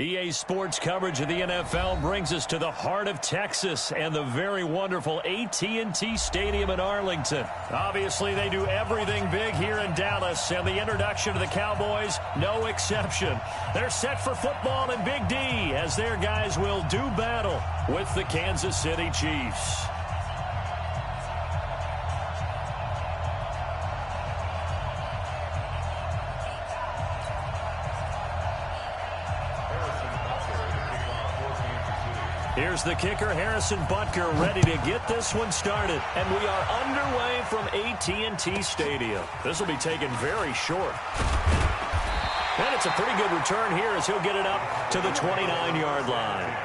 EA Sports coverage of the NFL brings us to the heart of Texas and the very wonderful AT&T Stadium in Arlington. Obviously, they do everything big here in Dallas, and the introduction of the Cowboys, no exception. They're set for football in Big D as their guys will do battle with the Kansas City Chiefs. Here's the kicker, Harrison Butker, ready to get this one started. And we are underway from AT&T Stadium. This will be taken very short. And it's a pretty good return here as he'll get it up to the 29-yard line.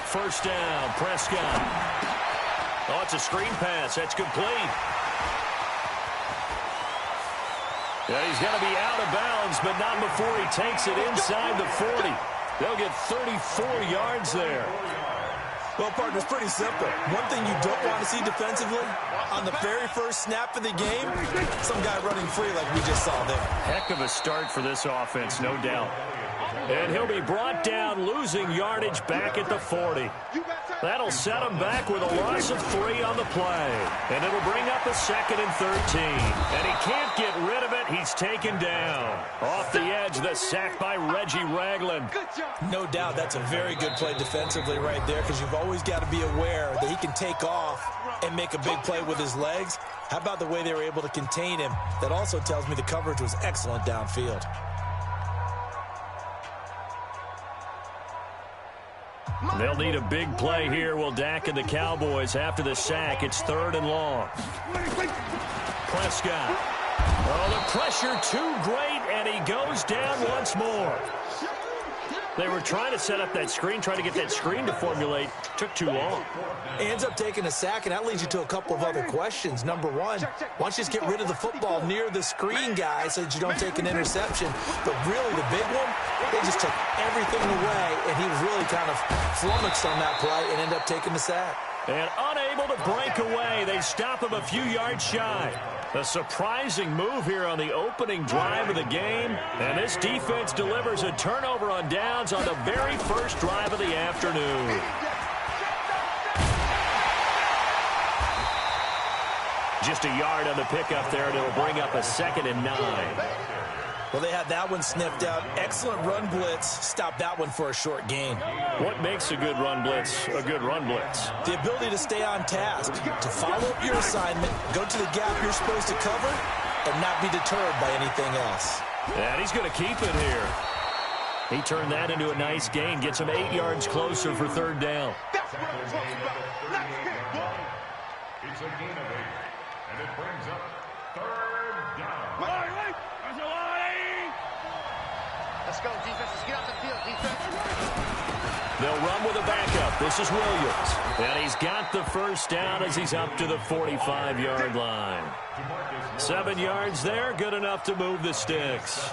First down, Prescott. Oh, it's a screen pass. That's complete. Yeah, he's going to be out of bounds, but not before he takes it inside the 40. They'll get 34 yards there. Well, partner, it's pretty simple. One thing you don't want to see defensively, on the very first snap of the game, some guy running free like we just saw there. Heck of a start for this offense, no doubt. And he'll be brought down, losing yardage back at the 40. That'll set him back with a loss of 3 on the play. And it'll bring up a 2nd and 13. And he can't get rid of it. He's taken down. Off the edge, the sack by Reggie Ragland. No doubt that's a very good play defensively right there, because you've always got to be aware that he can take off and make a big play with his legs. How about the way they were able to contain him? That also tells me the coverage was excellent downfield. They'll need a big play here, will Dak and the Cowboys after the sack. It's 3rd and long. Prescott. Oh, the pressure too great, and he goes down once more. They were trying to set up that screen, trying to get that screen to formulate. Took too long. He ends up taking a sack, and that leads you to a couple of other questions. Number one, why don't you just get rid of the football near the screen guy so that you don't take an interception? But really, the big one, they just took everything away, and he was really kind of flummoxed on that play and ended up taking the sack. And unable to break away, they stop him a few yards shy. A surprising move here on the opening drive of the game. And this defense delivers a turnover on downs on the very first drive of the afternoon. Just a yard on the pickup there, and it'll bring up a 2nd and 9. Well, they had that one sniffed out. Excellent run blitz. Stop that one for a short gain. What makes a good run blitz a good run blitz? The ability to stay on task, to follow up your assignment, go to the gap you're supposed to cover, and not be deterred by anything else. And he's going to keep it here. He turned that into a nice gain, gets him 8 yards closer for 3rd down. That's what I'm talking about. Let's get going. It's a gain of 8, and it brings up 3rd down. Let's go, defense. Let's get out the field, defense. They'll run with a backup. This is Williams. And he's got the first down as he's up to the 45-yard line. 7 yards there, good enough to move the sticks.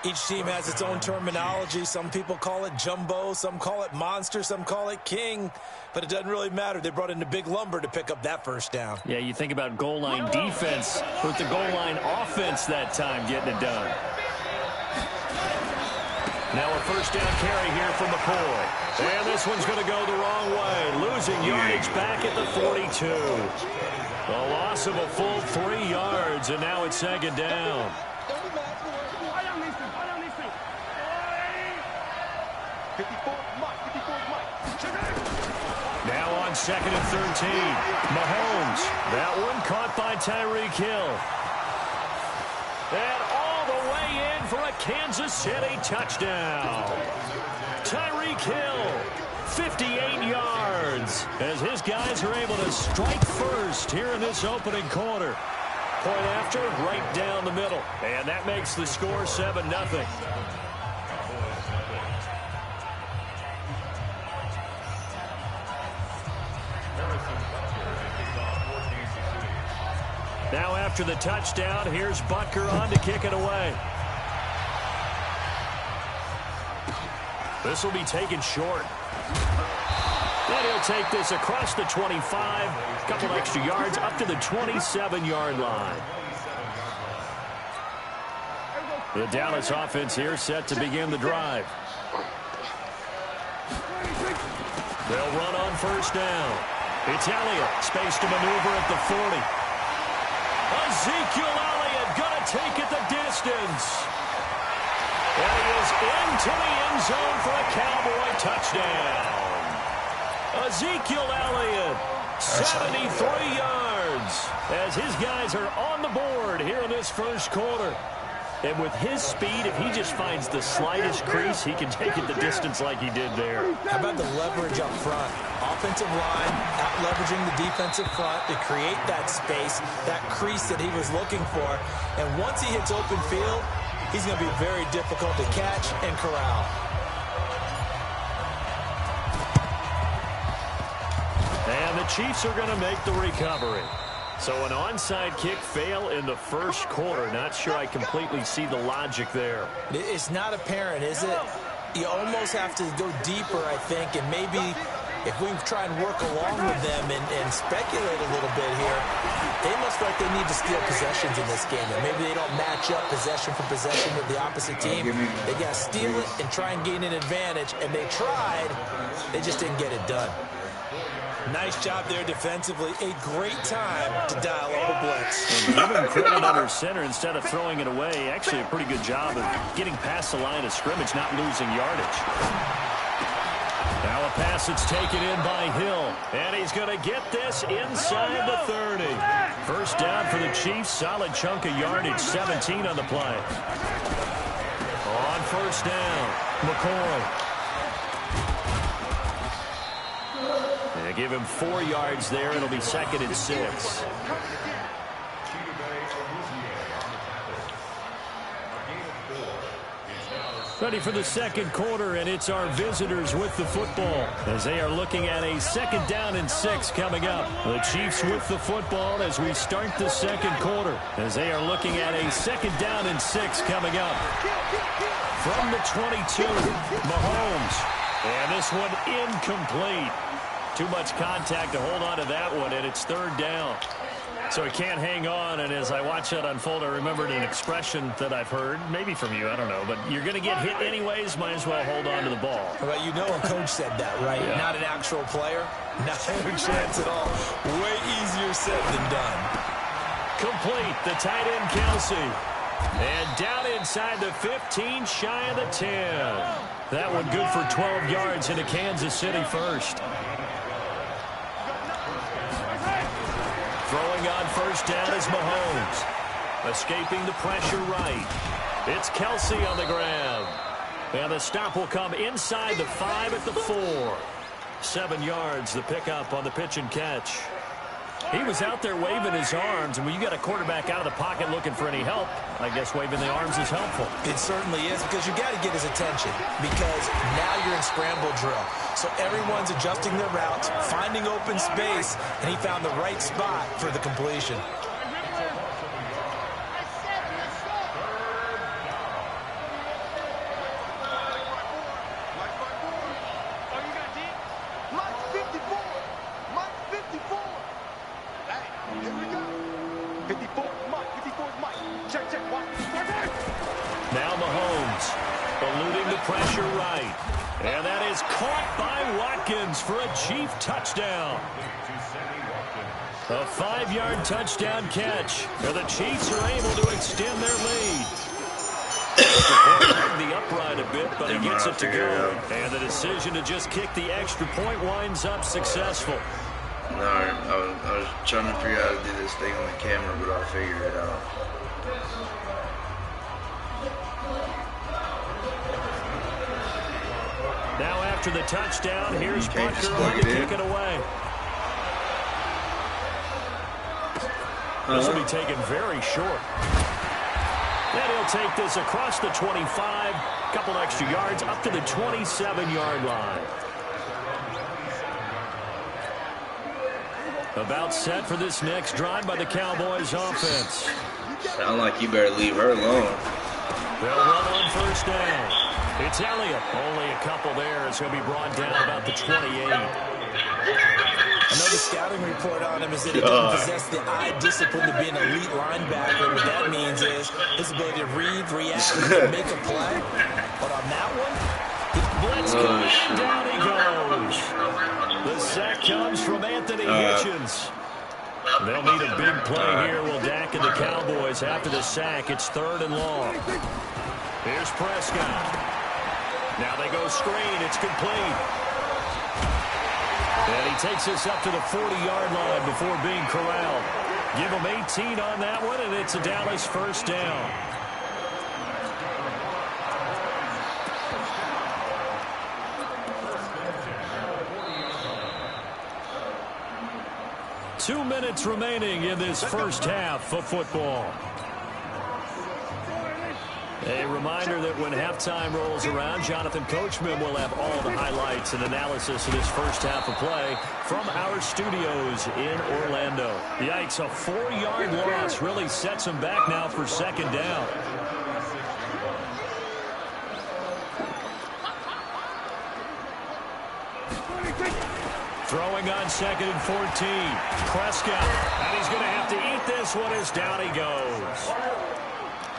Each team has its own terminology. Some people call it jumbo, some call it monster, some call it king. But it doesn't really matter. They brought in the big lumber to pick up that first down. Yeah, you think about goal line defense with the goal line offense that time getting it done. Now a first down carry here from McCoy. And this one's going to go the wrong way. Losing yardage back at the 42. A loss of a full 3 yards, and now it's 2nd down. Now on 2nd and 13. Mahomes. That one caught by Tyreek Hill. And all the way in for a Kansas City touchdown. Tyreek Hill, 58 yards, as his guys are able to strike first here in this opening quarter. Point after, right down the middle. And that makes the score 7-0. Now after the touchdown, here's Butker on to kick it away. This will be taken short. And he'll take this across the 25, a couple extra yards up to the 27-yard line. The Dallas offense here set to begin the drive. They'll run on first down. It's Elliott, space to maneuver at the 40. Ezekiel Elliott going to take it the distance. And he is into the end zone for a Cowboy touchdown. Ezekiel Elliott, 73 yards, as his guys are on the board here in this first quarter. And with his speed, if he just finds the slightest crease, he can take it the distance like he did there. How about the leverage up front? Offensive line out leveraging the defensive front to create that space, that crease that he was looking for. And once he hits open field, he's going to be very difficult to catch and corral. And the Chiefs are going to make the recovery. So an onside kick fail in the first quarter. Not sure I completely see the logic there. It's not apparent, is it? You almost have to go deeper, I think, and maybe if we try and work along with them and speculate a little bit here, they must feel like they need to steal possessions in this game. And maybe they don't match up possession for possession with the opposite team. They got to steal it and try and gain an advantage. And they tried. They just didn't get it done. Nice job there defensively. A great time to dial up a blitz. And give him credit under center instead of throwing it away. Actually a pretty good job of getting past the line of scrimmage, not losing yardage. Now a pass that's taken in by Hill. And he's going to get this inside the 30. First down for the Chiefs. Solid chunk of yardage. 17 on the play. On first down, McCoy. They give him 4 yards there. It'll be 2nd and 6. Ready for the second quarter, and it's our visitors with the football as they are looking at a 2nd down and 6 coming up. The Chiefs with the football as we start the second quarter as they are looking at a 2nd down and 6 coming up. From the 22, Mahomes. And this one incomplete. Too much contact to hold on to that one, and it's 3rd down. So he can't hang on, and as I watch that unfold, I remembered an expression that I've heard, maybe from you, I don't know, but you're going to get hit anyways, might as well hold on to the ball. Well, you know a coach said that, right? Yeah. Not an actual player. Not a chance at all. Way easier said than done. Complete, the tight end, Kelsey. And down inside the 15, shy of the 10. That one good for 12 yards into Kansas City first. Throwing on first down is Mahomes. Escaping the pressure right. It's Kelsey on the ground. And the stop will come inside the 5 at the 4. 7 yards, the pickup on the pitch and catch. He was out there waving his arms, and when you got a quarterback out of the pocket looking for any help, I guess waving the arms is helpful. It certainly is, because you got to get his attention, because now you're in scramble drill. So everyone's adjusting their routes, finding open space, and he found the right spot for the completion. Now Mahomes eluding the pressure right. And that is caught by Watkins for a Chief touchdown. A 5-yard touchdown catch. And the Chiefs are able to extend their lead. The upright a bit, but he gets it to go. And the decision to just kick the extra point winds up successful. No, I was trying to figure out how to do this thing on the camera, but I figured it out. Now after the touchdown, here's Butker on to kick it away. This will be taken very short. And he'll take this across the 25, a couple extra yards up to the 27-yard line. About set for this next drive by the Cowboys offense. Sound like you better leave her alone. They'll run on first down. It's Elliott. Only a couple there. It's going to be brought down about the 28. I know the scouting report on him is that he doesn't possess the eye discipline to be an elite linebacker. What that means is his ability to read, react, and make a play. But on that one, blitz going, down he goes. The sack comes from Anthony Hitchens. They'll need a big play here. Will Dak and the Cowboys after the sack. It's 3rd and long. Here's Prescott. Now they go screen. It's complete. And he takes us up to the 40-yard line before being corralled. Give him 18 on that one, and it's a Dallas first down. Two minutes remaining in this first half of football. A reminder that when halftime rolls around, Jonathan Coachman will have all the highlights and analysis of this first half of play from our studios in Orlando. Yikes, a 4-yard loss really sets him back now for 2nd down. Throwing on 2nd and 14. Prescott, and he's going to have to eat this one as down he goes.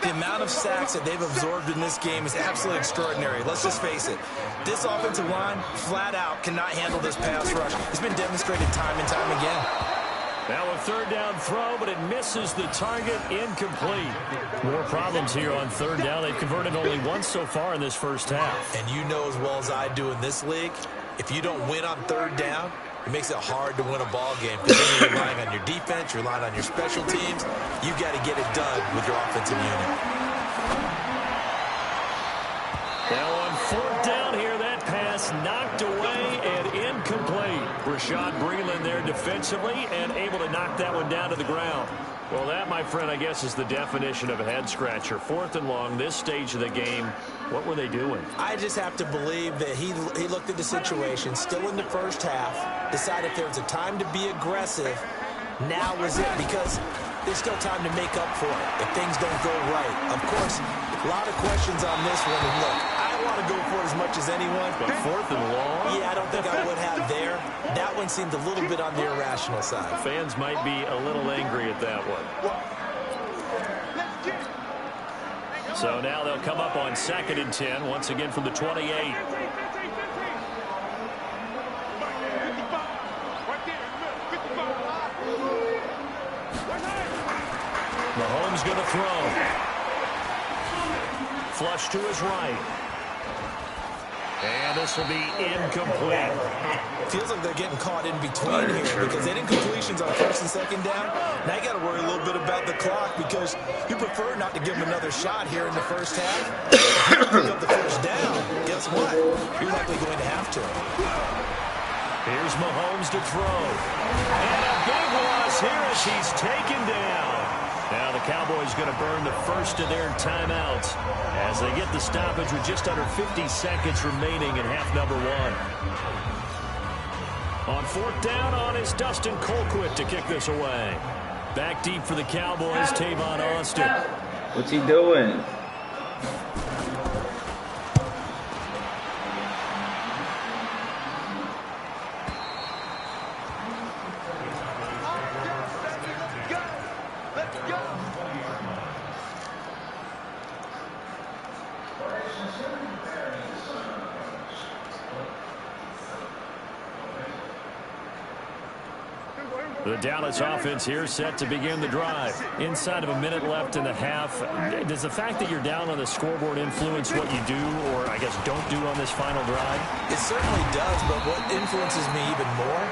The amount of sacks that they've absorbed in this game is absolutely extraordinary. Let's just face it. This offensive line, flat out, cannot handle this pass rush. It's been demonstrated time and time again. Now a 3rd down throw, but it misses the target, incomplete. More problems here on 3rd down. They've converted only once so far in this first half. And you know as well as I do in this league, if you don't win on 3rd down, it makes it hard to win a ball game because then you're relying on your defense, you're relying on your special teams. You've got to get it done with your offensive unit. Now on 4th down here, that pass knocked away and incomplete. Rashad Breeland there defensively and able to knock that one down to the ground. Well, that, my friend, I guess is the definition of a head-scratcher. 4th and long, this stage of the game. What were they doing? I just have to believe that he looked at the situation, still in the first half, decided if there was a time to be aggressive, now was it, because there's still time to make up for it if things don't go right. Of course, a lot of questions on this one, and look, I want to go for it as much as anyone. But 4th and long? Yeah, I don't think I would have there. That one seemed a little bit on the irrational side. Fans might be a little angry at that one. So now they'll come up on 2nd and 10, once again from the 28. Mahomes going to throw. Flush to his right. And this will be incomplete. Feels like they're getting caught in between here because they didn't completions on 1st and 2nd down. Now you got to worry a little bit about the clock because you prefer not to give them another shot here in the first half. If you pick up the first down, guess what? You're likely going to have to. Here's Mahomes to throw. And a big loss here as he's taken down. Now the Cowboys going to burn the first of their timeouts as they get the stoppage with just under 50 seconds remaining in half number 1. On 4th down on is Dustin Colquitt to kick this away. Back deep for the Cowboys, Tavon Austin. What's he doing? The Dallas offense here set to begin the drive. Inside of a minute left in the half. Does the fact that you're down on the scoreboard influence what you do or, I guess, don't do on this final drive? It certainly does, but what influences me even more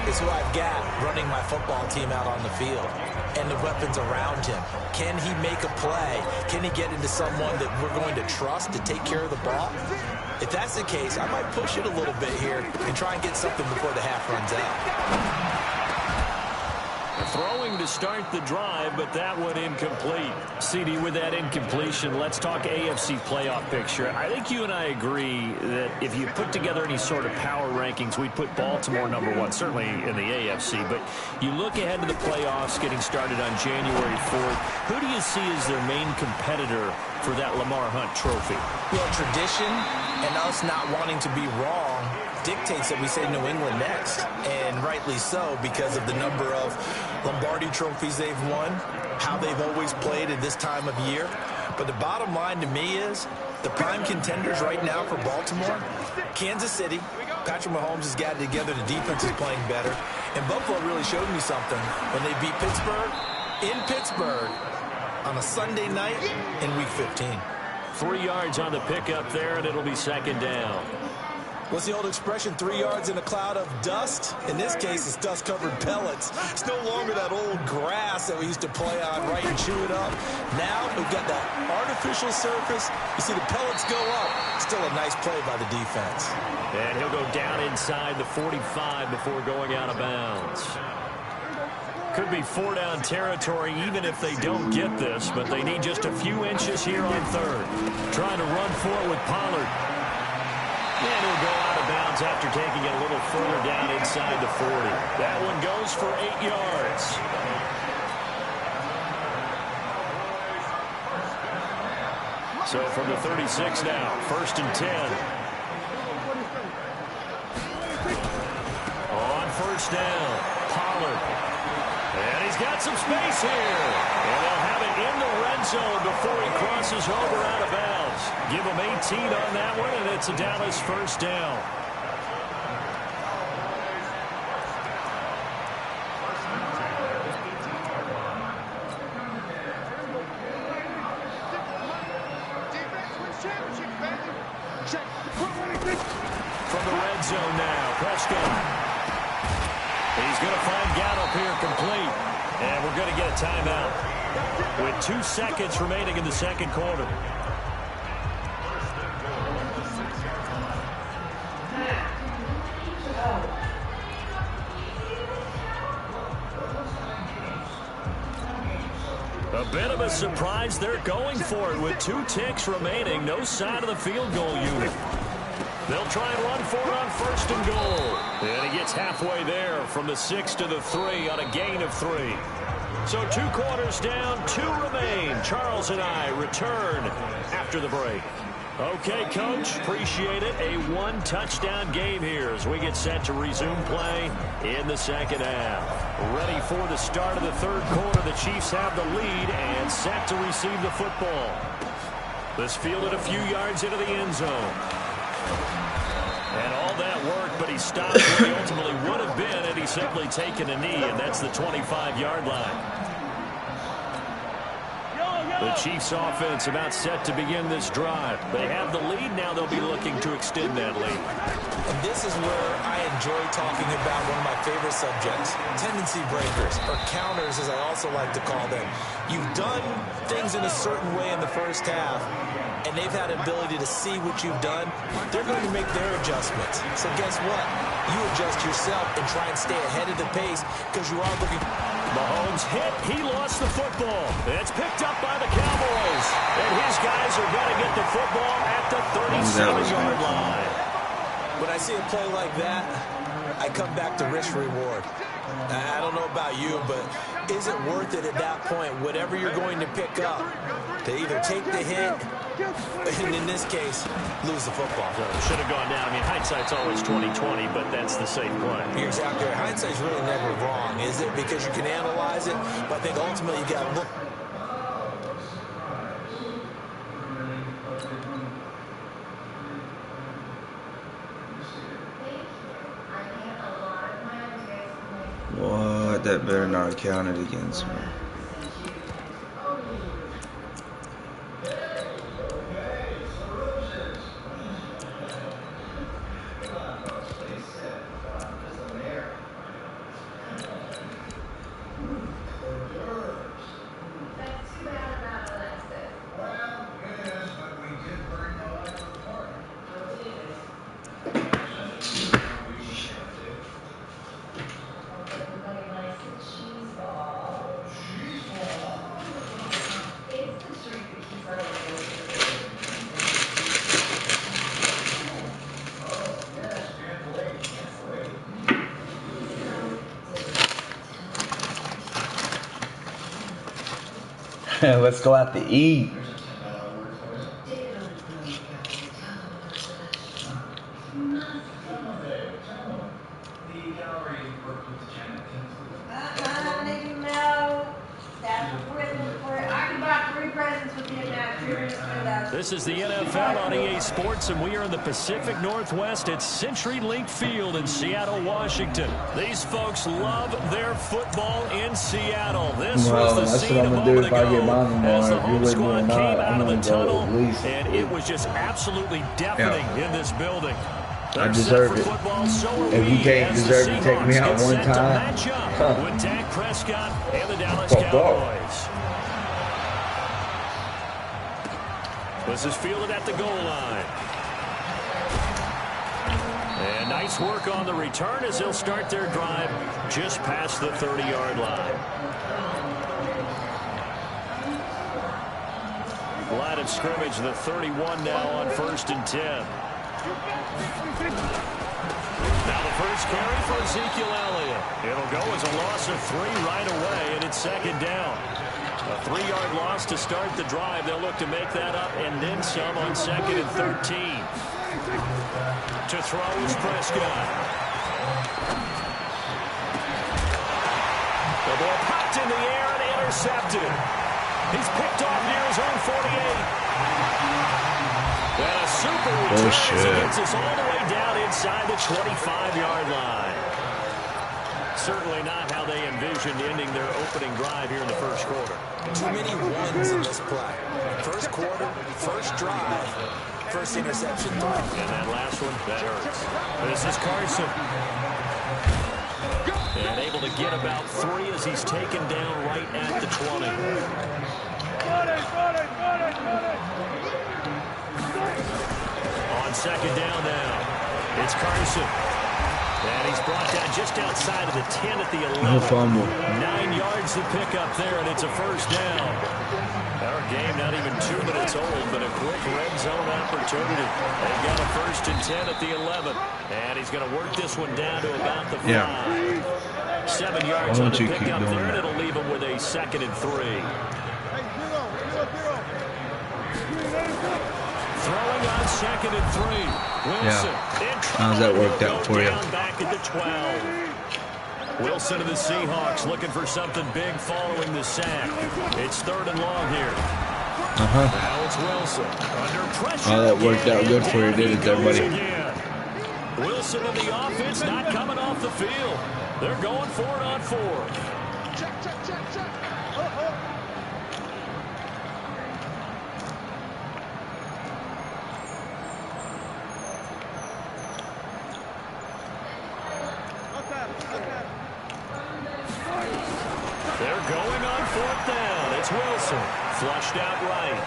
is who I've got running my football team out on the field and the weapons around him. Can he make a play? Can he get into someone that we're going to trust to take care of the ball? If that's the case, I might push it a little bit here and try and get something before the half runs out. Throwing to start the drive, but that one incomplete. CD, with that incompletion, let's talk AFC playoff picture. I think you and I agree that if you put together any sort of power rankings, we'd put Baltimore #1, certainly in the AFC. But you look ahead to the playoffs getting started on January 4th. Who do you see as their main competitor for that Lamar Hunt trophy? Well, tradition and us not wanting to be wrong, dictates that we say New England next, and rightly so because of the number of Lombardi trophies they've won, how they've always played at this time of year. But the bottom line to me is the prime contenders right now for Baltimore, Kansas City. Patrick Mahomes has got it together. The defense is playing better. And Buffalo really showed me something when they beat Pittsburgh in Pittsburgh on a Sunday night in Week 15. 3 yards on the pickup there, and it'll be second down. What's the old expression, 3 yards in a cloud of dust? In this case, it's dust-covered pellets. It's no longer that old grass that we used to play on, right, and chew it up. Now we've got that artificial surface. You see the pellets go up. Still a nice play by the defense. And he'll go down inside the 45 before going out of bounds. Could be 4-down territory even if they don't get this, but they need just a few inches here on third. Trying to run for it with Pollard. And he'll go out of bounds after taking it a little further down inside the 40. That one goes for 8 yards. So from the 36 now, 1st and 10. On 1st down, Pollard. And he's got some space here. And they'll have it in the red zone before he crosses over out of bounds. Give him 18 on that one, and it's a Dallas 1st down. From the red zone now, Prescott. He's going to find Gallup here complete. And we're going to get a timeout with 2 seconds remaining in the second quarter. A bit of a surprise. They're going for it with 2 ticks remaining. No sign of the field goal unit. They'll try and run for it on 1st and goal. And he gets halfway there from the 6 to the 3 on a gain of 3. So 2 quarters down, 2 remain. Charles and I return after the break. Okay, Coach, appreciate it. A 1-touchdown game here as we get set to resume play in the second half. Ready for the start of the third quarter. The Chiefs have the lead and set to receive the football. This fielded a few yards into the end zone. And all that work, but he stopped where he ultimately would have been had he simply taken a knee, and that's the 25-yard line. The Chiefs offense about set to begin this drive. They have the lead. Now they'll be looking to extend that lead. And this is where I enjoy talking about one of my favorite subjects, tendency breakers, or counters as I also like to call them. You've done things in a certain way in the first half, and they've had an ability to see what you've done. They're going to make their adjustments. So guess what? You adjust yourself and try and stay ahead of the pace because you are looking. Mahomes hit. He lost the football. It's picked up by the Cowboys. And his guys are going to get the football at the 37-yard line. When I see a play like that, I come back to risk-reward. I don't know about you, but is it worth it at that point, whatever you're going to pick up, to either take the hit, and in this case, lose the football? So should have gone down. I mean, hindsight's always 20/20, but that's the same play. You're exactly right. Hindsight's really never wrong, is it? Because you can analyze it, but I think ultimately you got to look. What? That better not have counted against me. Let's go out to eat. This is the NFL on EA Sports, and we are in the Pacific Northwest at CenturyLink Field in Seattle, Washington. These folks love their football in Seattle. This was the scene a moment ago as the home squad came out of the tunnel, and it was just absolutely deafening in this building. I deserve it. If you can't deserve to take me out one time, with Dak Prescott and the Dallas Cowboys. This is fielded at the goal line. And nice work on the return as they'll start their drive just past the 30-yard line. Line of scrimmage, the 31 now on 1st and 10. Now the first carry for Ezekiel Elliott. It'll go as a loss of 3 right away, and it's 2nd down. A 3-yard loss to start the drive. They'll look to make that up and then some on 2nd and 13. To throw is Prescott. The ball popped in the air and intercepted. He's picked off near his own 48. And a super return as he gets us all the way down inside the 25-yard line. Certainly not how they envisioned ending their opening drive here in the first quarter. Too many ones in this play. First quarter, first drive, first interception throw. And that last one, that hurts. This is Carson. And able to get about 3 as he's taken down right at the 20. On 2nd down now, it's Carson. And he's brought down just outside of the 10 at the 11. 9 yards to pick up there, and it's a first down. Our game not even 2 minutes old, but a quick red zone opportunity. They've got a 1st and 10 at the 11. And he's going to work this one down to about the 5. 7 yards on the pickup there, and it'll leave him with a 2nd and 3. Throwing on 2nd and 3. Wilson. How's that worked out for you? Back at the 12. Wilson of the Seahawks looking for something big following the sack. It's 3rd and long here. Now it's Wilson. Under pressure. Oh, that worked out good for you, did it there, buddy? Wilson and the offense not coming off the field. They're going for it on 4th. Check. They're going on 4th down. It's Wilson. Flushed out right.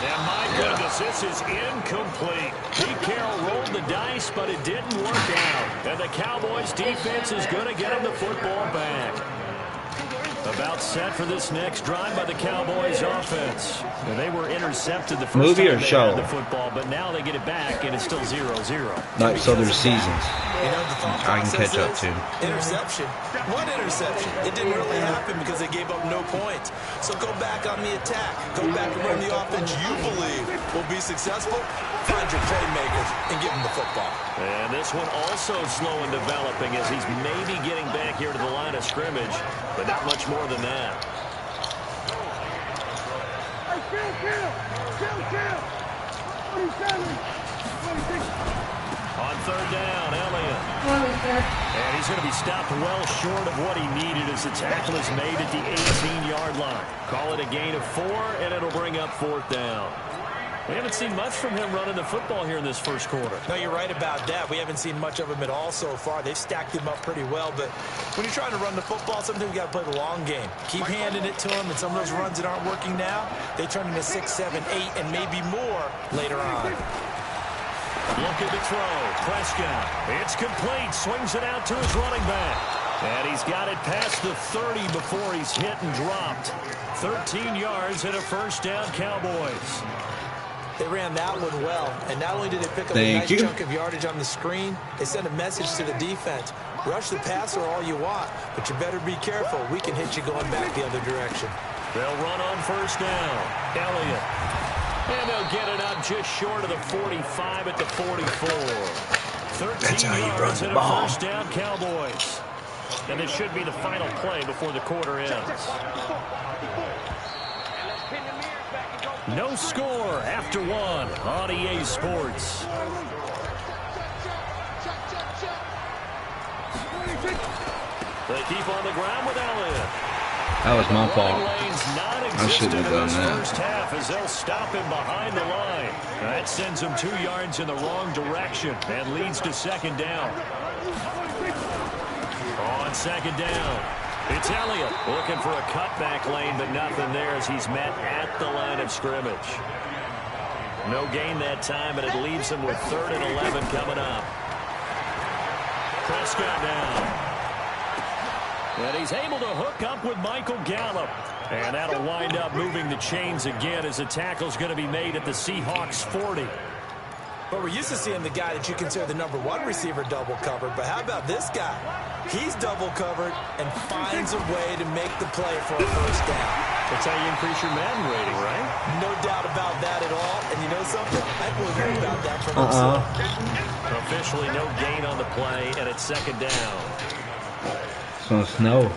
And my goodness, this is incomplete. Pete Carroll rolled the dice, but it didn't work out. And the Cowboys defense is going to get him the football back. About set for this next drive by the Cowboys offense. And they were intercepted the first time they had the football, but now they get it back, and it's still 0-0. Not so there's seasons. You know, the thought I can catch up to. Interception. One interception. It didn't really happen because they gave up no points. So go back on the attack. Go back and run the offense you believe will be successful. Find your playmakers and give them the football. And this one also slow in developing as he's maybe getting back here to the line of scrimmage, but not much more than that. On 3rd down, Elliott. And he's going to be stopped well short of what he needed as the tackle is made at the 18-yard line. Call it a gain of 4, and it'll bring up 4th down. We haven't seen much from him running the football here in this first quarter. No, you're right about that. We haven't seen much of him at all so far. They've stacked him up pretty well, but when you're trying to run the football, sometimes you got to play the long game. Keep handing it to him, and some of those runs that aren't working now, they turn into 6, 7, 8, and maybe more later on. Look at the throw. Prescott. It's complete. Swings it out to his running back. And he's got it past the 30 before he's hit and dropped. 13 yards and a first down, Cowboys. They ran that one well, and not only did they pick up a nice chunk of yardage on the screen, they sent a message to the defense. Rush the passer all you want, but you better be careful. We can hit you going back the other direction. They'll run on first down. Elliott. And they'll get it up just short of the 45 at the 44. 13 yards and a first down, Cowboys. And this should be the final play before the quarter ends. No score after one on EA Sports. They keep on the ground with Elliott. That was my fault. I shouldn't have done that. First half as they'll stop him behind the line. That sends him 2 yards in the wrong direction and leads to second down. On second down, it's Elliott looking for a cutback lane, but nothing there as he's met at the line of scrimmage. No gain that time, and it leaves him with 3rd and 11 coming up. Prescott down. And he's able to hook up with Michael Gallup. And that'll wind up moving the chains again as the tackle's going to be made at the Seahawks 40. But we're used to seeing the guy that you consider the #1 receiver double covered. But how about this guy? He's double covered and finds a way to make the play for a first down. That's how you increase your Madden rating, right? No doubt about that at all. And you know something? I will hear about that from himself. Officially no gain on the play, and it's second down. It's gonna snow.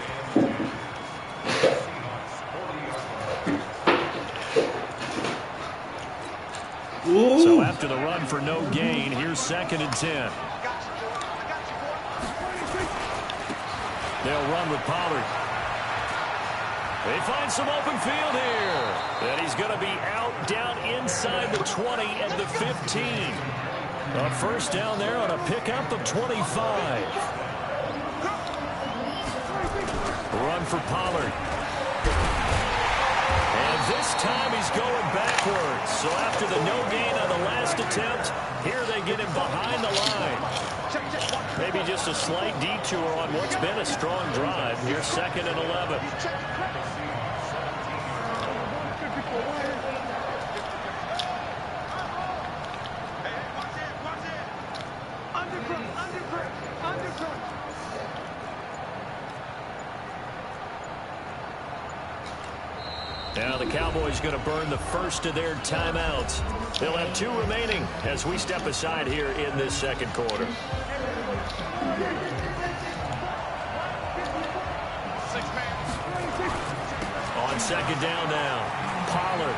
Ooh. So after the run for no gain, here's 2nd and 10. They'll run with Pollard. They find some open field here. And he's going to be out down inside the 20 and the 15. A first down there on a pickup of 25. Run for Pollard. And this time he's going backwards. So after the no gain on the last attempt, here they get him behind the line. Maybe just a slight detour on what's been a strong drive. Here's 2nd and 11. Now the Cowboys going to burn the first of their timeouts. They'll have 2 remaining as we step aside here in this second quarter. On second down now, Pollard.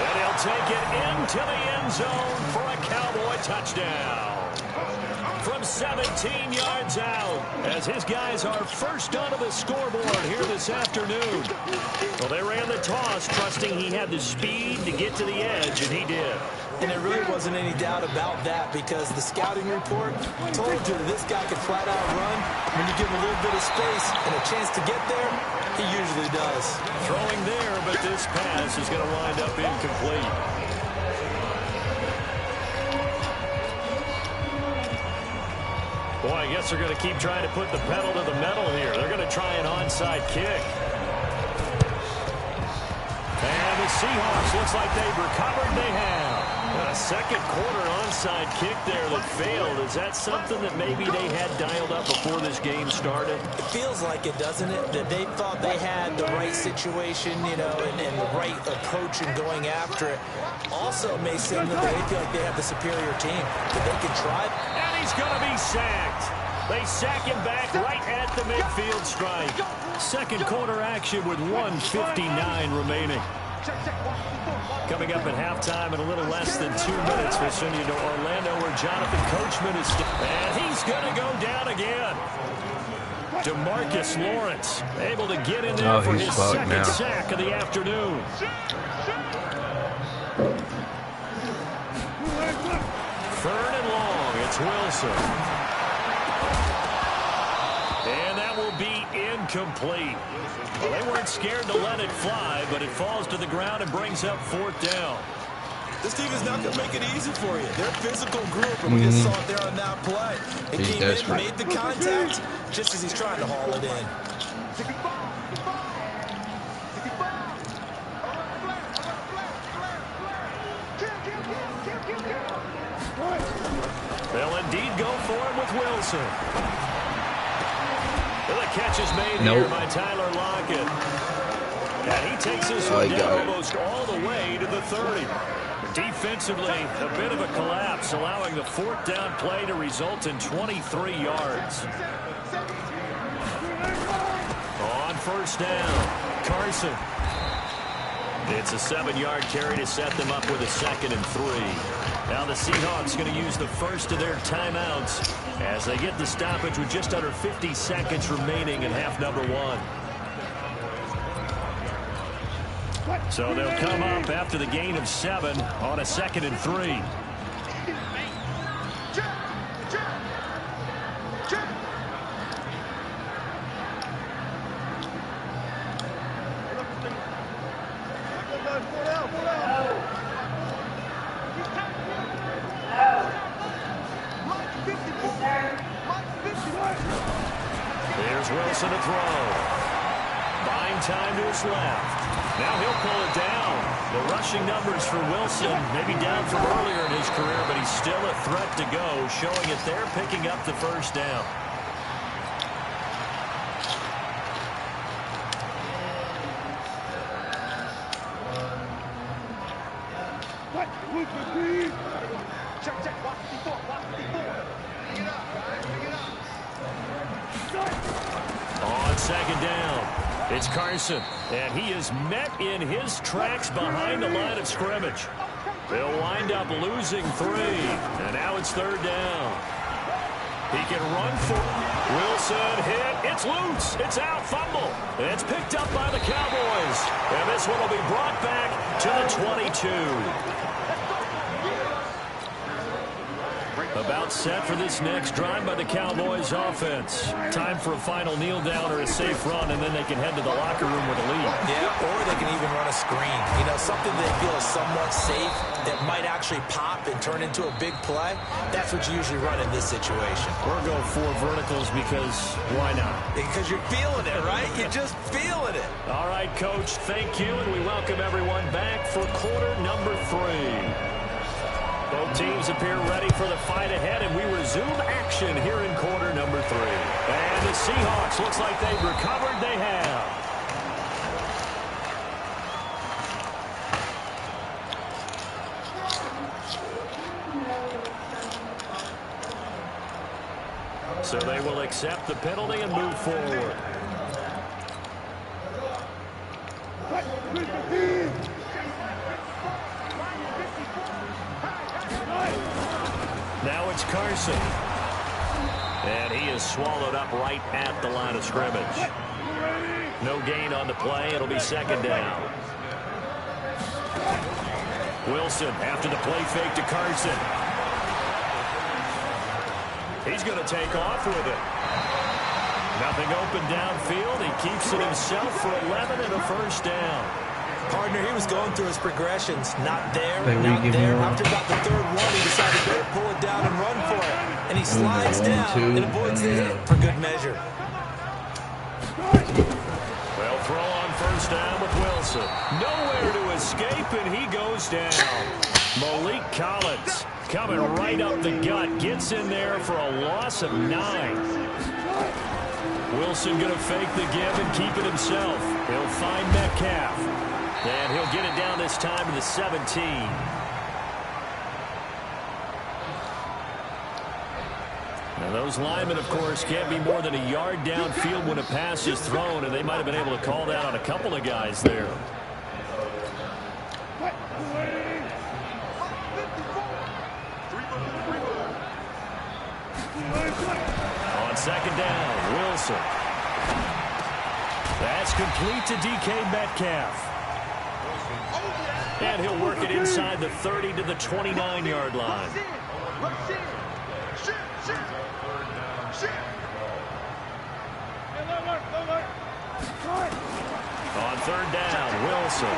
And he'll take it into the end zone for a Cowboy touchdown. From 17 yards out, as his guys are first onto the scoreboard here this afternoon. Well, they ran the toss, trusting he had the speed to get to the edge, and he did. And there really wasn't any doubt about that because the scouting report told you that this guy could flat out run. When you give him a little bit of space and a chance to get there, he usually does. Throwing there, but this pass is going to wind up incomplete. Boy, I guess they're going to keep trying to put the pedal to the metal here. They're going to try an onside kick. And the Seahawks looks like they've recovered. They have. A second quarter onside kick there that failed. Is that something that maybe they had dialed up before this game started? It feels like it, doesn't it? That they thought they had the right situation, you know, and the right approach in going after it. Also, it may seem that they feel like they have the superior team, that they can try. And he's going to be sacked. They sack him back right at the midfield stripe. Second quarter action with 1:59 remaining. Coming up at halftime in a little less than 2 minutes, we'll send you to Orlando where Jonathan Coachman is. And he's going to go down again. DeMarcus Lawrence able to get in there for his second sack of the afternoon. Third and long, it's Wilson. And that will be incomplete. Well, they weren't scared to let it fly, but it falls to the ground and brings up 4th down. This team is not going to make it easy for you. They're a physical group, and we just saw it there on that play. He came in, made the contact, just as he's trying to haul it in. They'll indeed go for it with Wilson. Well, the catch is made here by Tyler Lockett. And he takes this one down almost all the way to the 30. Defensively, a bit of a collapse, allowing the fourth down play to result in 23 yards. On first down, Carson. It's a 7-yard carry to set them up with a 2nd and 3. Now the Seahawks going to use the first of their timeouts as they get the stoppage with just under 50 seconds remaining in half number 1. So they'll come up after the gain of 7 on a 2nd and 3. There's Wilson to throw. Buying time to his left. Now he'll pull it down. The rushing numbers for Wilson maybe down from earlier in his career, but he's still a threat to go, showing it there, picking up the first down. On second down, it's Carson, and he is met in his tracks behind the line of scrimmage. They'll wind up losing 3, and now it's 3rd down. He can run for Wilson, hit, it's loose, it's out, fumble. It's picked up by the Cowboys, and this one will be brought back to the 22. About set for this next drive by the Cowboys offense. Time for a final kneel down or a safe run, and then they can head to the locker room with a lead. Yeah, or they can even run a screen. You know, something they feel is somewhat safe that might actually pop and turn into a big play. That's what you usually run in this situation. We're going 4 verticals because why not? Because you're feeling it, right? You're just feeling it. All right, Coach, thank you, and we welcome everyone back for quarter number 3. Both teams appear ready for the fight ahead, and we resume action here in quarter number 3. And the Seahawks looks like they've recovered. They have. So they will accept the penalty and move forward. Now it's Carson. And he is swallowed up right at the line of scrimmage. No gain on the play. It'll be 2nd down. Wilson after the play fake to Carson. He's going to take off with it. Nothing open downfield. He keeps it himself for 11 and a 1st down. Partner, he was going through his progressions. Not there, not there. After about the 3rd one, he decided to pull it down and run for it. And he slides down and avoids the hit for good measure. Well, throw on 1st down with Wilson. Nowhere to escape, and he goes down. Malik Collins coming right up the gut. Gets in there for a loss of 9. Wilson going to fake the give and keep it himself. He'll find Metcalf. And he'll get it down this time to the 17. Now those linemen, of course, can't be more than a yard downfield when a pass is thrown, and they might have been able to call that on a couple of guys there. On 2nd down, Wilson. That's complete to DK Metcalf. And he'll work it inside the 30 to the 29-yard line. On 3rd down, Wilson.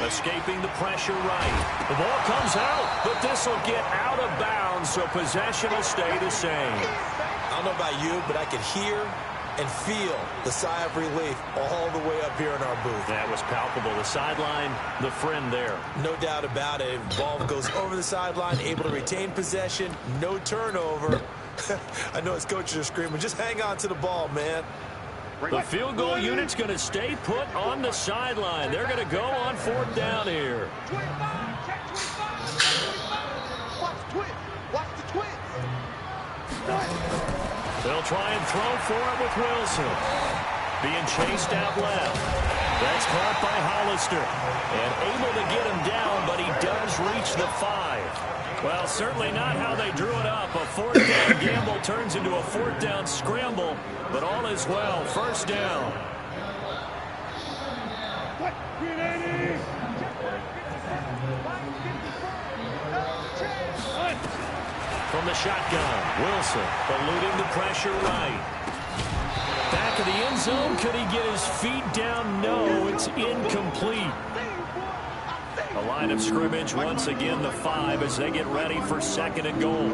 Escaping the pressure right. The ball comes out, but this will get out of bounds, so possession will stay the same. I don't know about you, but I could hear and feel the sigh of relief all the way up here in our booth. That was palpable. The sideline, the friend there. No doubt about it. Ball goes over the sideline, able to retain possession, no turnover. I know his coaches are screaming, just hang on to the ball, man. The field goal unit's going to stay put on the sideline. They're going to go on 4th down here. They'll try and throw for it with Wilson. Being chased out left. That's caught by Hollister. And able to get him down, but he does reach the 5. Well, certainly not how they drew it up. A 4th down gamble turns into a 4th down scramble, but all is well. 1st down. From the shotgun, Wilson eluding the pressure right. Back of the end zone. Could he get his feet down? No, it's incomplete. The line of scrimmage once again the 5 as they get ready for 2nd and goal.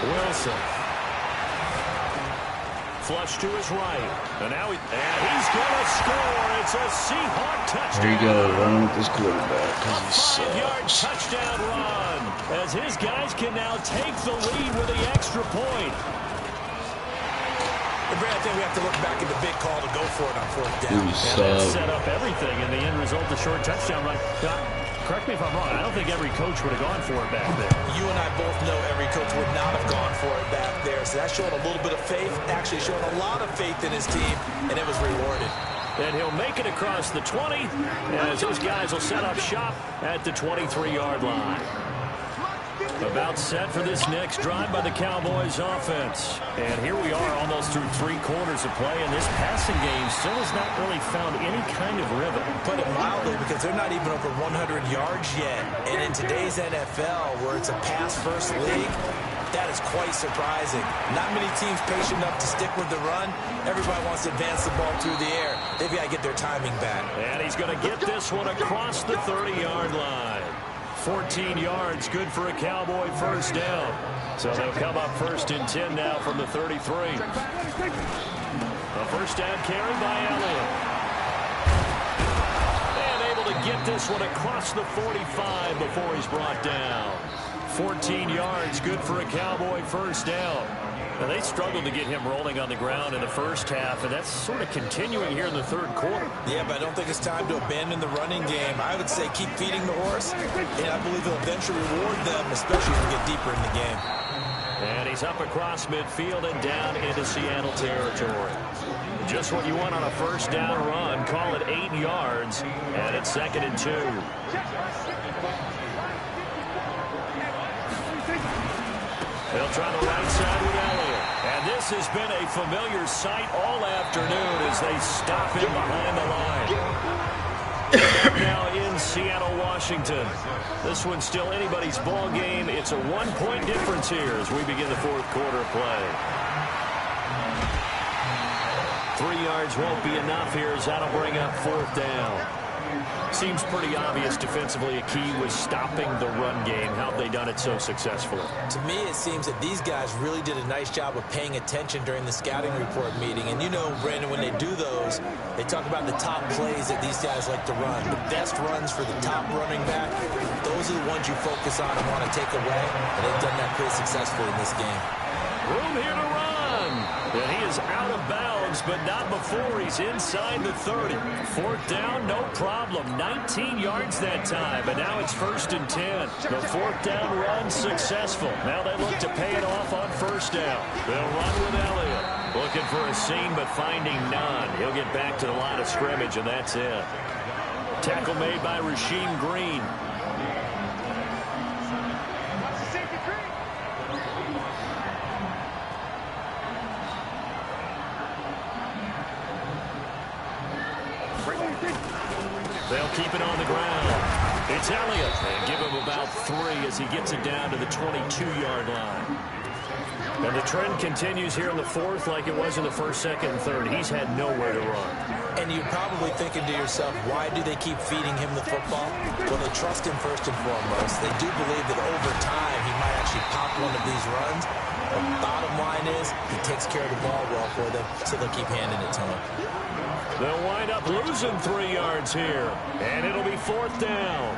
Wilson. Flush to his right. And now he's going to score. It's a Seahawk touchdown. There you go, run with this quarterback. A 5-yard touchdown run as his guys can now take the lead with the extra point. Brad, I think we have to look back at the big call to go for it on 4th down. And that set up everything in the end result, the short touchdown run. Correct me if I'm wrong. I don't think every coach would have gone for it back there. You and I both know every coach would not have gone for it back there. So that showed a little bit of faith, actually showed a lot of faith in his team, and it was rewarded. And he'll make it across the 20 as his guys will set up shop at the 23-yard line. About set for this next drive by the Cowboys offense. And here we are almost through 3 quarters of play, and this passing game still has not really found any kind of rhythm. Put it mildly, because they're not even over 100 yards yet. And in today's NFL, where it's a pass-first league, that is quite surprising. Not many teams patient enough to stick with the run. Everybody wants to advance the ball through the air. They've got to get their timing back. And he's going to get this one across the 30-yard line. 14 yards, good for a Cowboy 1st down. So they'll come up 1st and 10 now from the 33. A 1st down carry by Elliott. And able to get this one across the 45 before he's brought down. 14 yards, good for a Cowboy 1st down. And they struggled to get him rolling on the ground in the first half, and that's sort of continuing here in the 3rd quarter. Yeah, but I don't think it's time to abandon the running game. I would say keep feeding the horse, and I believe they'll eventually reward them, especially as we get deeper in the game. And he's up across midfield and down into Seattle territory. Just what you want on a 1st down run. Call it 8 yards, and it's 2nd and 2. They'll try the right side with Elliott. And this has been a familiar sight all afternoon as they stop him behind the line. Now in Seattle, Washington. This one's still anybody's ball game. It's a 1-point difference here as we begin the 4th quarter of play. 3 yards won't be enough here as that'll bring up 4th down. Seems pretty obvious defensively a key was stopping the run game. How have they done it so successfully? To me, it seems that these guys really did a nice job of paying attention during the scouting report meeting. And you know, Brandon, when they do those, they talk about the top plays that these guys like to run. The best runs for the top running back, those are the ones you focus on and want to take away. And they've done that pretty successfully in this game. Room here to run. And he is out of bounds, but not before he's inside the 30. 4th down, no problem. 19 yards that time, and now it's 1st and 10. The 4th down run successful. Now they look to pay it off on 1st down. They'll run with Elliott. Looking for a seam, but finding none. He'll get back to the line of scrimmage, and that's it. Tackle made by Rasheem Green. They'll keep it on the ground. It's Elliott. And give him about 3 as he gets it down to the 22-yard line. And the trend continues here in the 4th like it was in the 1st, 2nd, and 3rd. He's had nowhere to run. And you're probably thinking to yourself, why do they keep feeding him the football? Well, they trust him first and foremost. They do believe that over time he might actually pop one of these runs. The bottom line is he takes care of the ball well for them, so they'll keep handing it to him. They'll wind up losing 3 yards here, and it'll be 4th down.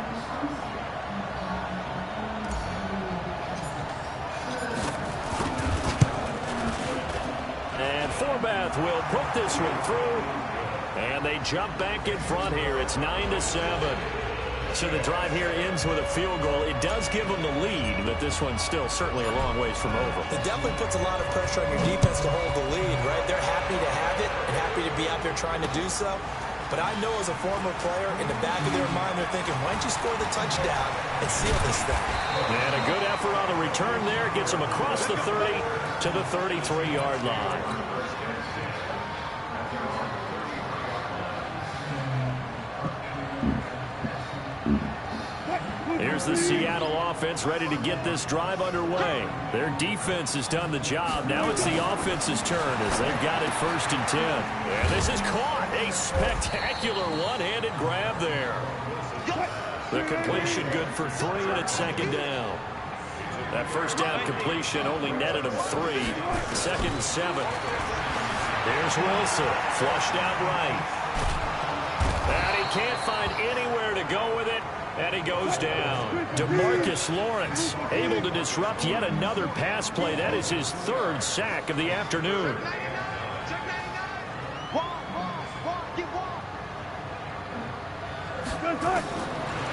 Forbath will put this one through. And they jump back in front here. It's 9-7. So the drive here ends with a field goal. It does give them the lead, but this one's still certainly a long ways from over. It definitely puts a lot of pressure on your defense to hold the lead, right? They're happy to have it and happy to be out there trying to do so. But I know as a former player, in the back of their mind, they're thinking, why don't you score the touchdown and seal this thing? And a good effort on the return there. Gets them across the 30 to the 33-yard line. Here's the Seattle offense ready to get this drive underway. Their defense has done the job. Now it's the offense's turn as they've got it 1st and 10. And this is caught. A spectacular one-handed grab there. The completion good for 3, and it's 2nd down. That first down completion only netted him 3. 2nd and 7. There's Wilson. Flushed out right. And he can't find anywhere to go with it. And he goes down. DeMarcus Lawrence able to disrupt yet another pass play. That is his 3rd sack of the afternoon.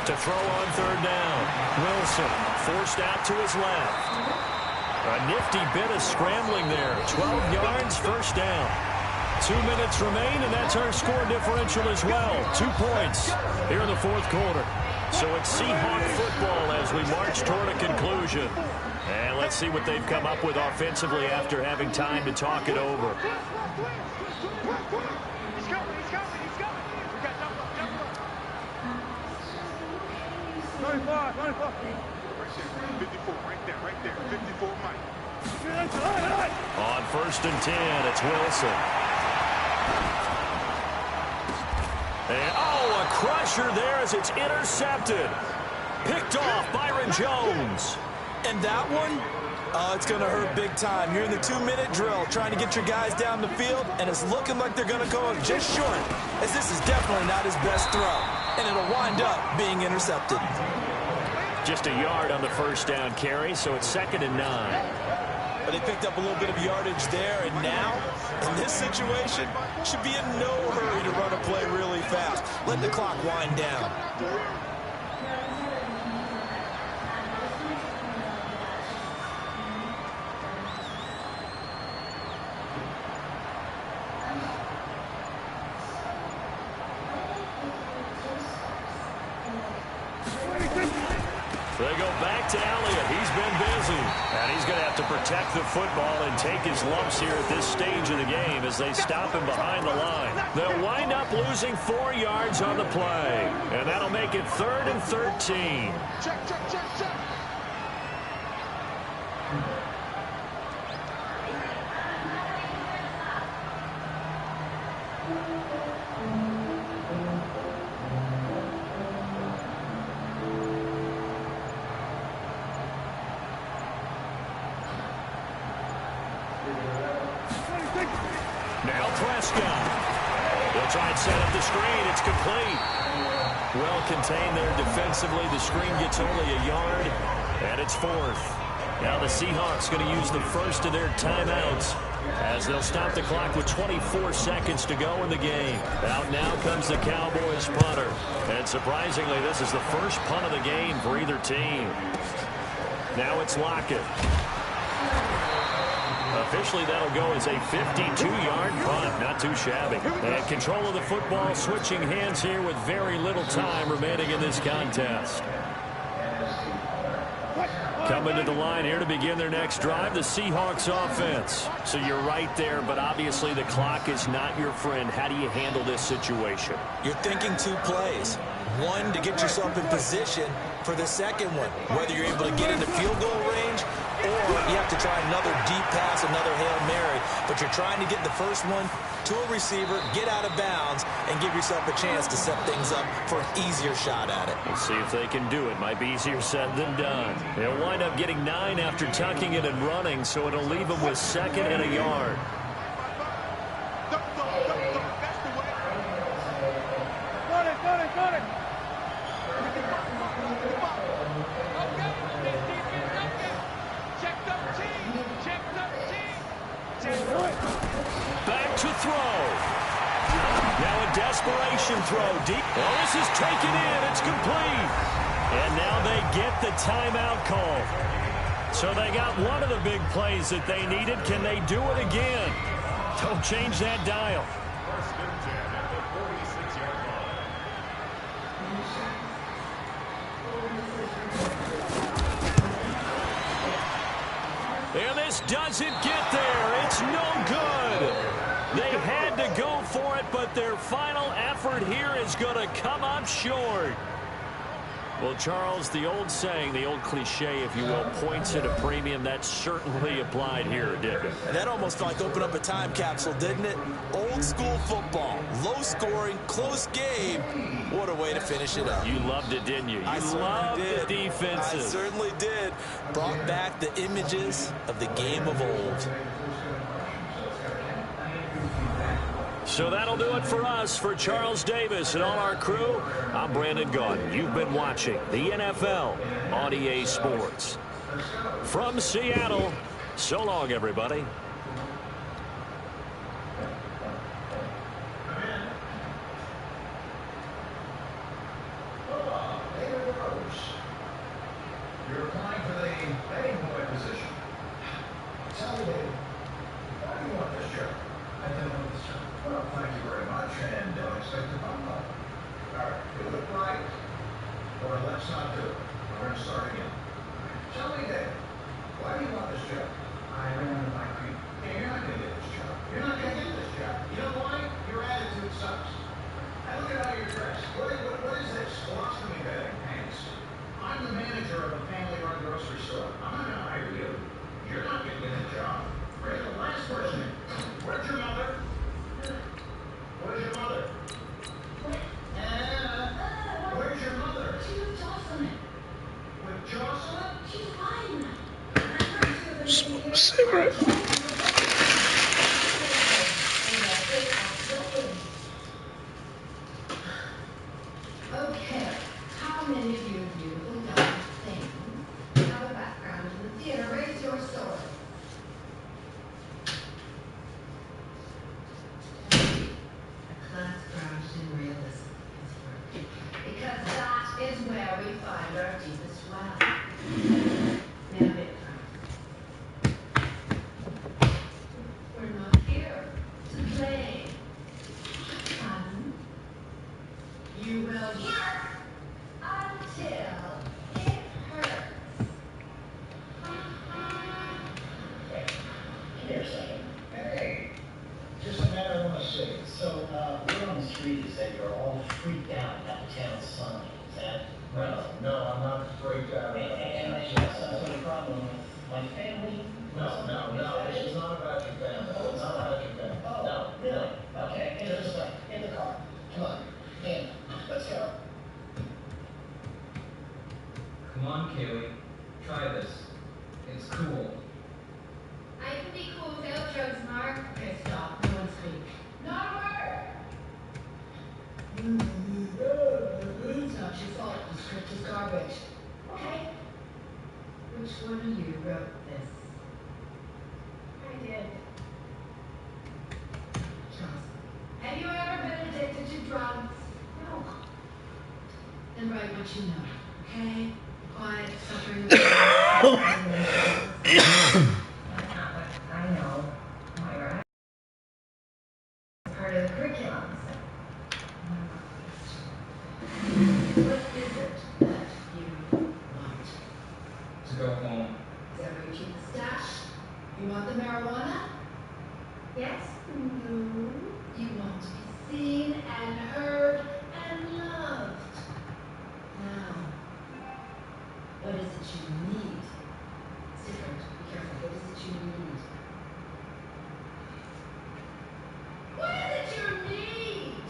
To throw on 3rd down. Wilson forced out to his left. A nifty bit of scrambling there. 12 yards, 1st down. 2 minutes remain, and that's our score differential as well. 2 points here in the 4th quarter. So it's Seahawk football as we march toward a conclusion. And let's see what they've come up with offensively after having time to talk it over. He's coming. 25. 54, right there. 54, Mike. On 1st and 10, it's Wilson. And, a crusher there as it's intercepted. Picked off Byron Jones. And that one, it's going to hurt big time. You're in the 2-minute drill trying to get your guys down the field, and it's looking like they're going to go just short, as this is definitely not his best throw. And it'll wind up being intercepted. Just a yard on the 1st down carry, so it's 2nd and 9. But they picked up a little bit of yardage there, and now, in this situation, should be in no hurry to run a play really fast. Let the clock wind down. They go back to Elliott. He's been busy. And he's going to have to protect the football and take his lumps here at this stage of the game as they stop him behind the line. They'll wind up losing 4 yards on the play. And that'll make it 3rd and 13. Check. Now Prescott. They'll try and set up the screen. It's complete. Well contained there defensively. The screen gets only a yard, and it's 4th. Now the Seahawks going to use the first of their timeouts as they'll stop the clock with 24 seconds to go in the game. Out now comes the Cowboys punter. And surprisingly, this is the first punt of the game for either team. Now it's Lockett. Officially, that'll go as a 52-yard punt. Not too shabby. And control of the football switching hands here with very little time remaining in this contest. Coming to the line here to begin their next drive, the Seahawks offense. So you're right there, but obviously the clock is not your friend. How do you handle this situation? You're thinking 2 plays. One, to get yourself in position for the second one, whether you're able to get into field goal range or you have to try another deep pass, another Hail Mary. But you're trying to get the first one to a receiver, get out of bounds, and give yourself a chance to set things up for an easier shot at it. We'll see if they can do it. Might be easier said than done. They'll wind up getting 9 after tucking it and running, so it'll leave them with 2nd and a yard. Got it. Check 13. desperation throw. Deep. Oh, this is taken in. It's complete. And now they get the timeout call. So they got one of the big plays that they needed. Can they do it again? Don't change that dial. First and 10 at the 46-yard line. And this doesn't get there. It's no good. They had to go for it, but their final effort here is going to come up short. Well, Charles, the old saying, the old cliche, if you will, points at a premium, that certainly applied here, didn't it? That almost like opened up a time capsule, didn't it? Old school football, low scoring, close game. What a way to finish it up. You loved it, didn't you? You loved the defenses. I certainly did. Brought back the images of the game of old. So that'll do it for us. For Charles Davis and all our crew, I'm Brandon Gaudin. You've been watching the NFL on EA Sports. From Seattle, so long, everybody. You're applying for the betting boy position. Tell me, why do you want this job? I don't want this job. Well, thank you very much, and don't expect to bump up. All right, you look right, or let's not do it. We're going to start again. Tell me, Dave, why do you want this job? I ran out of my feet. Hey, you're not going to get this job. You're not going to get this job. You know why? Your attitude sucks. I look at how you're dressed. What is this? Colostomy bag pants. I'm the manager of a family-run grocery store. I'm not going to hire you. You're not going to get a job. Where's the last person? Where's your mother? Where's your mother? Where's your mother? She was Jocelyn. With Jocelyn? She's fine. Smoke a cigarette. Okay, how many of you beautiful young things have a background in the theater? Raise your sword. A class grounded in realism is work. Because that is where we find our deepest well. Now, we're not here to play. Fun. You will work until it hurts. Give me a second. Hey, just a matter I want to say. So, word on the street is that you're all freaked out about the town's sign. Is that right? No, I'm not freaked out. And I have some sort of problem with my family? No. This is not about your family. It's not about your family. Oh, no. Really? Okay, in the car. Come on. In. Let's go. Come on, Kaylee. Try this. It's cool. I can be cool without drugs, Mark. Okay, stop. No one speak. Not a word. It's not your fault. The script is garbage. Okay. Which one of you wrote this? I did. Charles, have you ever been addicted to drugs? No. Then write what you know, okay? Quiet, suffering. I know. Myra. It's part of the curriculum. What is it that you want? To go home. Is that where you keep the stash? You want the marijuana? Yes? No. You want to be seen and heard and loved. Now, what is it you need? It's different. Be careful. What is it you need? What is it you need?